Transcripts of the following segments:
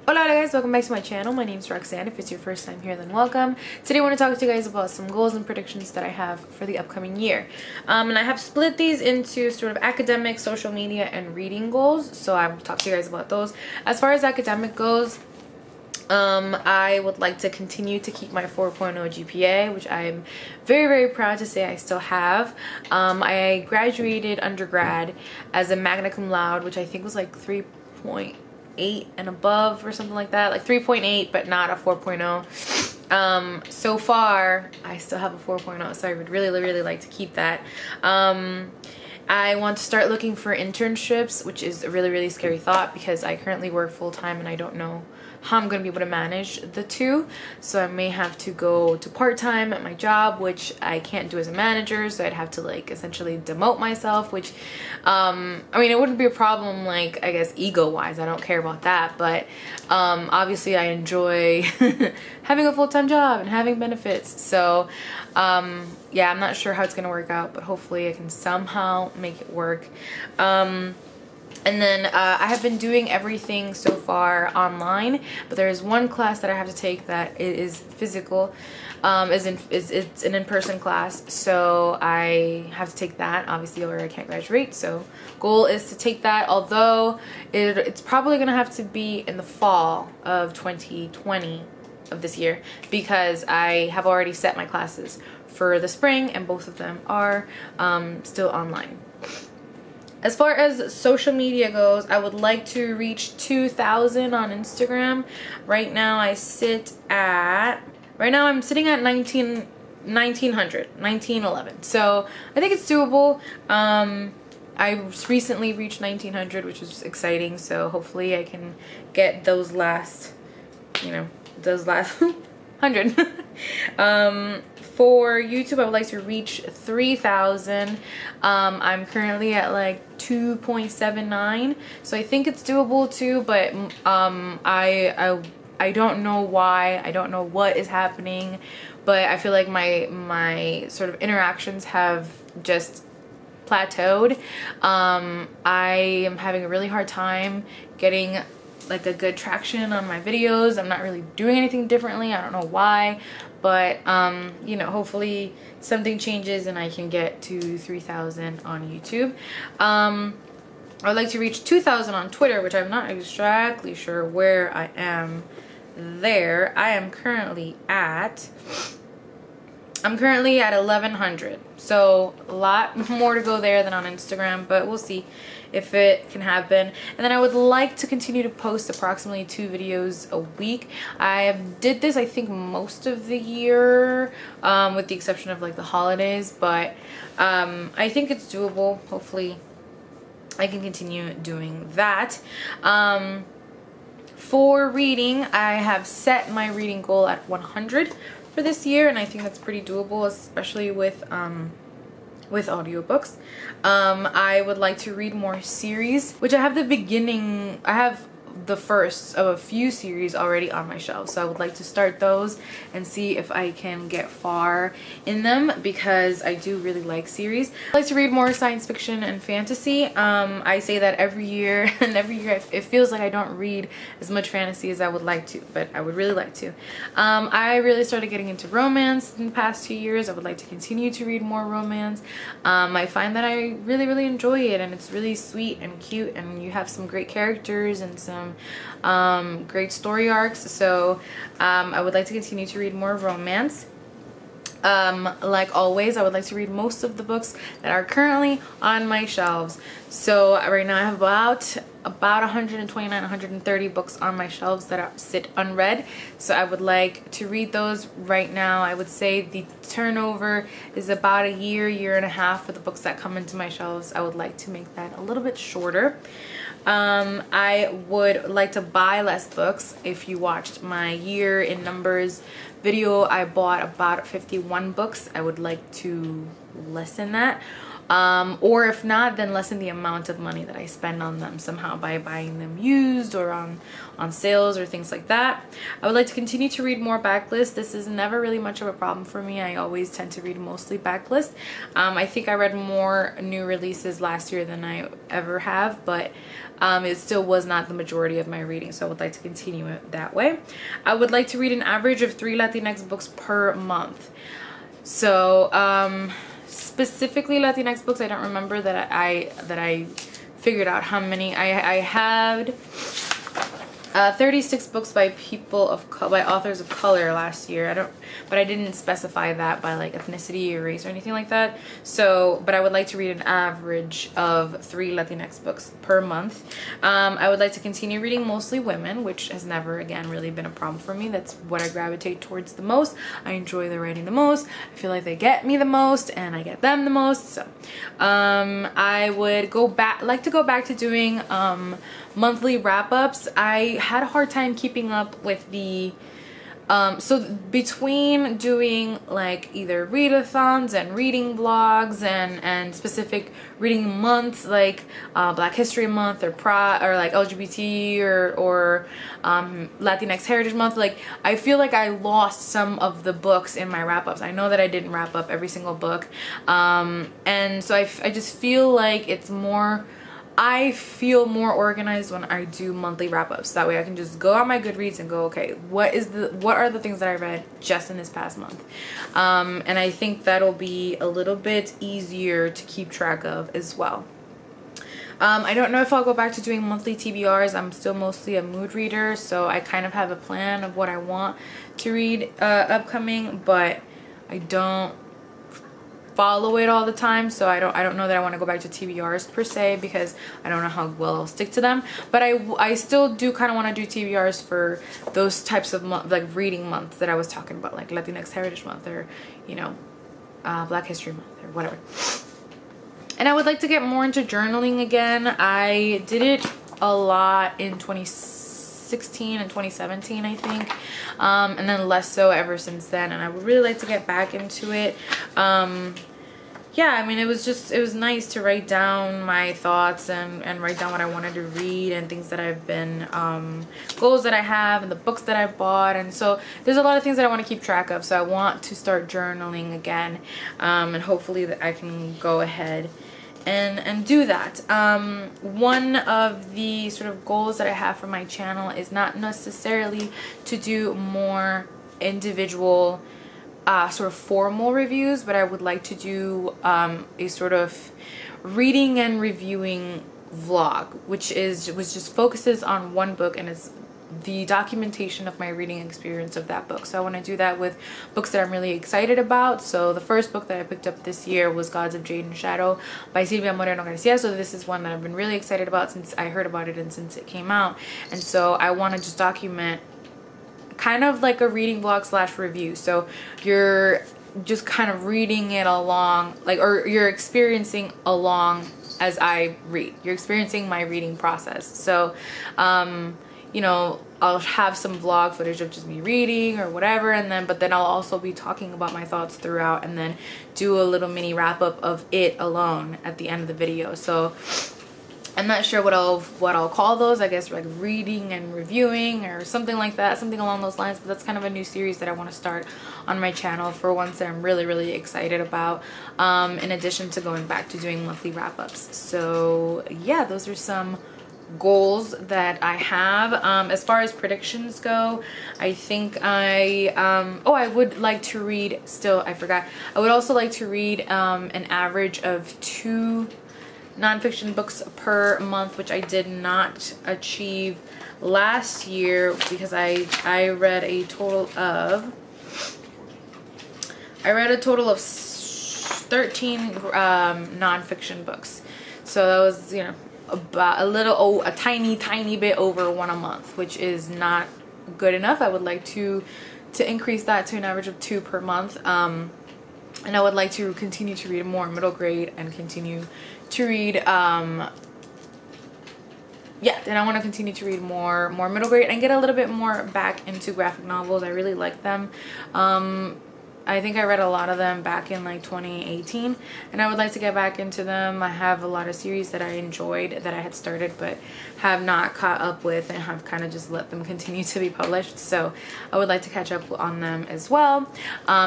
Hola guys, welcome back to my channel. My name is Roxanne. If it's your first time here, then welcome. Today I want to talk to you guys about some goals and predictions that I have for the upcoming year. And I have split these into sort of academic, social media, and reading goals. So I will talk to you guys about those. As far as academic goes, I would like to continue to keep my 4.0 GPA, which I'm very, very proud to say I still have. I graduated undergrad as a magna cum laude, which I think was like 3.8 and above or something like that, like 3.8 but not a 4.0. So far I still have a 4.0, so I would really like to keep that. I want to start looking for internships, which is a really scary thought because I currently work full-time and I don't know how I'm going to be able to manage the two. So I may have to go to part-time at my job, which I can't do as a manager, so I'd have to like essentially demote myself, which I mean, it wouldn't be a problem, like, I guess ego-wise, I don't care about that, but obviously I enjoy having a full-time job and having benefits. So yeah, I'm not sure how it's gonna work out, but hopefully I can somehow make it work. And then I have been doing everything so far online, but there is one class that I have to take that is physical. It's an in-person class, so I have to take that, obviously, or I can't graduate. So goal is to take that, although it's probably gonna have to be in the fall of 2020 of this year, because I have already set my classes for the spring and both of them are still online. As far as social media goes, I would like to reach 2,000 on Instagram. Right now I'm sitting at 1911. So I think it's doable. I recently reached 1900, which was exciting. So hopefully I can get those last, those last 100. For YouTube, I would like to reach 3,000. I'm currently at like 2.79, so I think it's doable too, but I don't know why. I don't know what is happening, but I feel like my sort of interactions have just plateaued. I am having a really hard time getting like a good traction on my videos. I'm not really doing anything differently. I don't know why, but hopefully something changes and I can get to 3,000 on YouTube. I would like to reach 2,000 on Twitter, which I'm not exactly sure where I am there. I am currently at 1,100, so a lot more to go there than on Instagram, but we'll see if it can happen. And then I would like to continue to post approximately 2 videos a week. I did this, I think, most of the year, with the exception of like the holidays, but I think it's doable. Hopefully I can continue doing that. For reading, I have set my reading goal at 100 for this year, and I think that's pretty doable, especially with audiobooks. I would like to read more series, which I have the first of a few series already on my shelf, so I would like to start those and see if I can get far in them, because I do really like series. I like to read more science fiction and fantasy. I say that every year, and every year it feels like I don't read as much fantasy as I would like to, but I would really like to. I really started getting into romance in the past 2 years. I would like to continue to read more romance. I find that I really enjoy it, and it's really sweet and cute, and you have some great characters and some great story arcs. So I would like to continue to read more romance. Like always, I would like to read most of the books that are currently on my shelves. So right now I have about 129, 130 books on my shelves that sit unread. So I would like to read those right now. I would say the turnover is about a year and a half for the books that come into my shelves. I would like to make that a little bit shorter. I would like to buy less books. If you watched my year in numbers video, I bought about 51 books. I would like to lessen that. or if not, then lessen the amount of money that I spend on them somehow by buying them used or on sales or things like that. I would like to continue to read more backlist. This is never really much of a problem for me. I always tend to read mostly backlist. I think I read more new releases last year than I ever have, but it still was not the majority of my reading, so I would like to continue it that way. I would like to read an average of 3 Latinx books per month. So specifically Latinx books, I don't remember that I figured out how many. I had 36 books by by authors of color last year. But I didn't specify that by like ethnicity or race or anything like that. So, but I would like to read an average of 3 Latinx books per month. I would like to continue reading mostly women, which has never, again, really been a problem for me. That's what I gravitate towards the most. I enjoy their writing the most. I feel like they get me the most, and I get them the most. So, I would like to go back to doing monthly wrap-ups. I had a hard time keeping up with the so between doing like either readathons and reading vlogs and specific reading months like Black History Month or like LGBT or Latinx Heritage Month, like I feel like I lost some of the books in my wrap-ups. I know that I didn't wrap up every single book, and so I just feel like I feel more organized when I do monthly wrap-ups. That way I can just go on my Goodreads and go, okay, what are the things that I read just in this past month? And I think that'll be a little bit easier to keep track of as well. I don't know if I'll go back to doing monthly TBRs. I'm still mostly a mood reader, so I kind of have a plan of what I want to read upcoming, but I don't follow it all the time, so I don't know that I want to go back to TBRs per se, because I don't know how well I'll stick to them. But I still do kind of want to do TBRs for those types of like reading months that I was talking about, like Latinx Heritage Month or Black History Month or whatever. And I would like to get more into journaling again. I did it a lot in 2016 and 2017, I think, and then less so ever since then, and I would really like to get back into it. Yeah, I mean, it was nice to write down my thoughts and write down what I wanted to read and things that I've been goals that I have and the books that I've bought. And so there's a lot of things that I want to keep track of, so I want to start journaling again, and hopefully that I can go ahead and do that. One of the sort of goals that I have for my channel is not necessarily to do more individual sort of formal reviews, but I would like to do a sort of reading and reviewing vlog, which just focuses on one book and is the documentation of my reading experience of that book. So I want to do that with books that I'm really excited about. So the first book that I picked up this year was Gods of Jade and Shadow by Silvia Moreno Garcia. So this is one that I've been really excited about since I heard about it and since it came out. And so I want to just document kind of like a reading vlog / review. So you're just kind of reading it along, like, or you're experiencing along as I read. You're experiencing my reading process. So I'll have some vlog footage of just me reading or whatever, but then I'll also be talking about my thoughts throughout, and then do a little mini wrap up of it alone at the end of the video. So I'm not sure what I'll call those. I guess like reading and reviewing or something like that, something along those lines. But that's kind of a new series that I want to start on my channel for ones that I'm really, really excited about, in addition to going back to doing monthly wrap-ups. So yeah, those are some goals that I have. As far as predictions go, I think I would like to read, I forgot, I would also like to read an average of 2 nonfiction books per month, which I did not achieve last year because I read a total of 13 nonfiction books. So that was, about a tiny bit over 1 a month, which is not good enough. I would like to increase that to an average of 2 per month. And I would like to continue to read more middle grade and continue to read then I want to continue to read more middle grade and get a little bit more back into graphic novels. I really like them. I think I read a lot of them back in like 2018, and I would like to get back into them. I have a lot of series that I enjoyed that I had started but have not caught up with, and have kind of just let them continue to be published. So I would like to catch up on them as well.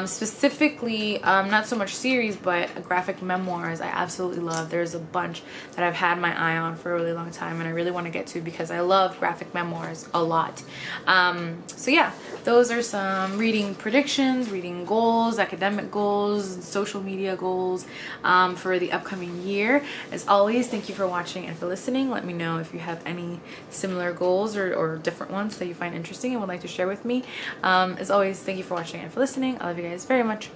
Specifically, not so much series, but graphic memoirs I absolutely love. There's a bunch that I've had my eye on for a really long time, and I really want to get to because I love graphic memoirs a lot. So yeah, those are some reading predictions, reading goals, academic goals, social media goals for the upcoming year. As always, thank you for watching and for listening. Let me know if you have any similar goals or different ones that you find interesting and would like to share with me. As always, thank you for watching and for listening. I love you guys very much.